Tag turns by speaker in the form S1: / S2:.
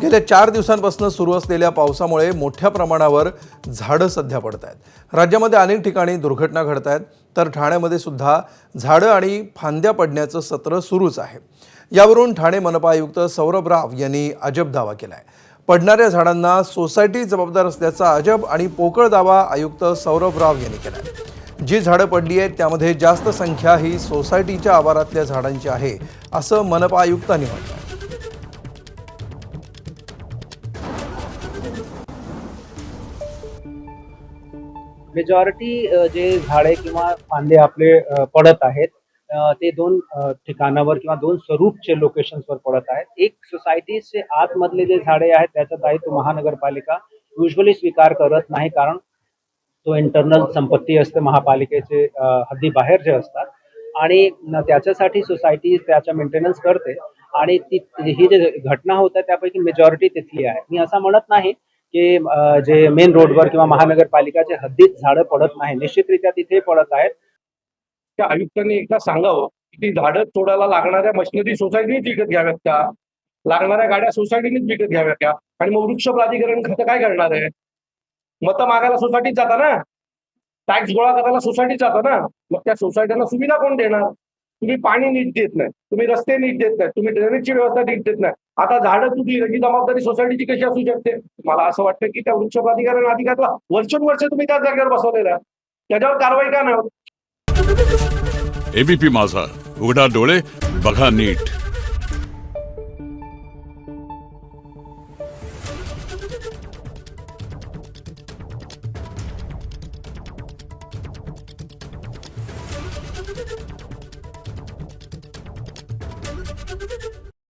S1: गेल्या 4 दिवसांपासून सुरू असलेल्या पावसामुळे मोठ्या प्रमाणावर झाडं सध्या पडत आहेत। राज्यामध्ये अनेक ठिकाणी दुर्घटना घडत आहेत, तर ठाण्यामध्ये सुद्धा झाडं आणि फांद्या पडण्याचं सत्र सुरूच आहे। यावरून ठाणे मनपा आयुक्त सौरभ राव यांनी अजब दावा केलाय। पडणाऱ्या झाडांना सोसायटी जबाबदार असल्याचा अजब आणि पोकळ दावा आयुक्त सौरभ राव यांनी केलाय। जी झाडं पडली आहेत त्यामध्ये जास्त संख्या ही सोसायटीच्या आवारातल्या झाडांची आहे, असं मनपा आयुक्तांनी म्हटलंय।
S2: मेजॉरिटी जे झाडे किंवा फांदे आपले पडत आहेत ते दोन ठिकाणावर किंवा दोन स्वरूपचे लोकेशन्सवर पडत आहेत। एक सोसायटीचे आतमधले जे झाडे आहेत त्याचा दायित्व महानगरपालिका युजली स्वीकार करत नाही, कारण तो इंटरनल संपत्ती असते महापालिकेचे हद्दीबाहेर जे असतात, आणि त्याच्यासाठी सोसायटी त्याचा मेंटेनन्स करते। आणि ही जी घटना होत आहे त्यापैकी मेजॉरिटी तिथली आहे। मी असं म्हणत नाही की जे मेन रोडवर किंवा महानगरपालिकाच्या हद्दीत झाडं पडत नाही, निश्चितरित्या तिथे पडत आहेत।
S3: त्या आयुक्तांनी एकदा सांगावं की ती झाडं तोडायला लागणाऱ्या मशिनरी सोसायटीनेच विकत घ्याव्यात का, लागणाऱ्या गाड्या सोसायटीनेच विकत घ्याव्या का, आणि मग वृक्ष प्राधिकरण खातं काय करणार आहे? मतं मागायला सोसायटीत जाता ना, टॅक्स गोळा करायला सोसायटीत जाता ना, मग त्या सोसायट्यांना सुविधा कोण देणार? तुम्ही पाणी नीट देत नाही, तुम्ही रस्ते नीट देत नाही, तुम्ही ड्रेनेजची व्यवस्था नीट देत नाही, आता झाडं तुटली याची जबाबदारी सोसायटीची कशी असू शकते? मला असं वाटतं की त्या वृक्ष प्राधिकरण अधिकाऱ्याला वर्षोनवर्ष तुम्ही त्या जागेवर बसवलेल्या, त्याच्यावर कारवाई का नाही होत?
S4: एबीपी माझा, उघडा डोळे बघा नीट।